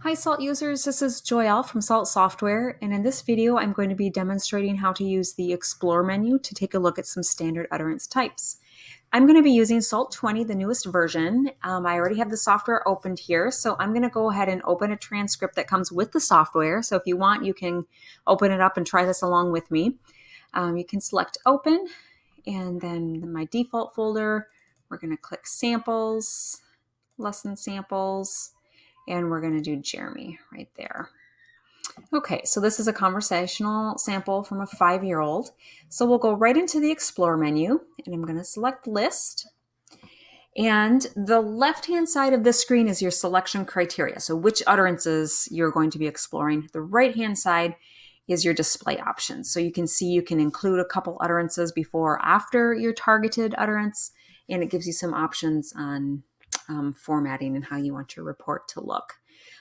Hi SALT users, this is Joelle from SALT Software, and in this video I'm going to be demonstrating how to use the Explore menu to take a look at some standard utterance types. I'm going to be using SALT 20, the newest version. I already have the software opened here, so I'm going to go ahead and open a transcript that comes with the software. So if you want, you can open it up and try this along with me. You can select Open, and then in my default folder, we're going to click Samples, Lesson Samples, and we're going to do Jeremy right there. Okay, so this is a conversational sample from a 5-year-old. So we'll go right into the Explore menu, and I'm going to select List. And the left-hand side of this screen is your selection criteria, so which utterances you're going to be exploring. The right-hand side is your display options. So you can see you can include a couple utterances before or after your targeted utterance, and it gives you some options on formatting and how you want your report to look.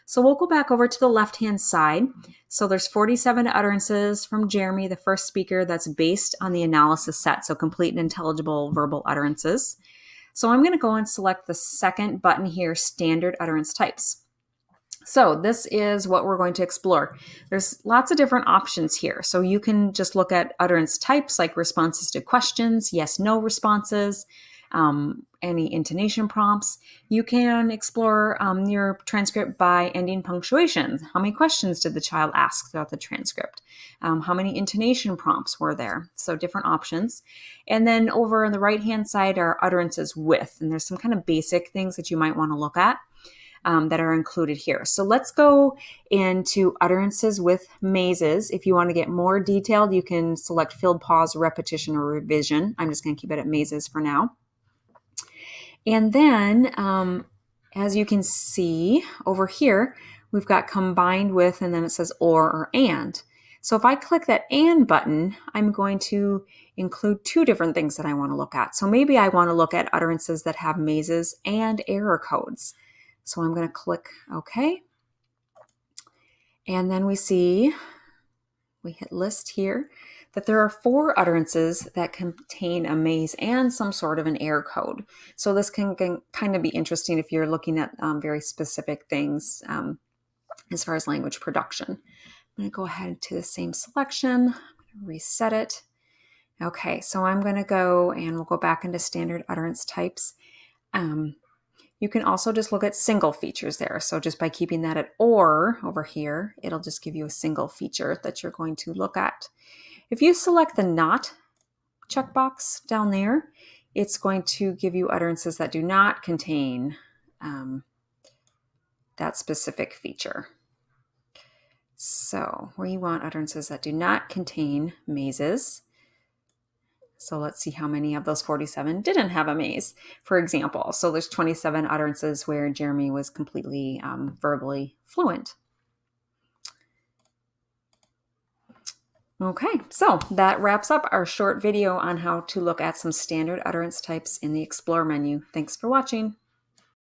So we'll go back over to the left-hand side. So there's 47 utterances from Jeremy, the first speaker, that's based on the analysis set, so complete and intelligible verbal utterances. So I'm going to go and select the second button here, Standard Utterance Types. So this is what we're going to explore. There's lots of different options here. So you can just look at utterance types like responses to questions, yes, no responses, any intonation prompts. You can explore your transcript by ending punctuation. How many questions did the child ask throughout the transcript? How many intonation prompts were there? So different options. And then over on the right-hand side are utterances with, and there's some kind of basic things that you might want to look at that are included here. So let's go into utterances with mazes. If you want to get more detailed, you can select filled pause, repetition, or revision. I'm just going to keep it at mazes for now. And then, as you can see over here, we've got combined with, and then it says or and. So if I click that and button, I'm going to include two different things that I want to look at. So maybe I want to look at utterances that have mazes and error codes. So I'm going to click OK. And then we hit list here, that there are 4 utterances that contain a maze and some sort of an error code. So this can kind of be interesting if you're looking at very specific things as far as language production. I'm going to go ahead to the same selection. I'm going to reset it. Okay, so I'm going to go and we'll go back into standard utterance types. You can also just look at single features there. So just by keeping that at or over here, it'll just give you a single feature that you're going to look at. If you select the not checkbox down there, it's going to give you utterances that do not contain that specific feature. So where you want utterances that do not contain mazes. So let's see how many of those 47 didn't have a maze, for example. So there's 27 utterances where Jeremy was completely verbally fluent. Okay, so that wraps up our short video on how to look at some standard utterance types in the Explore menu. Thanks for watching.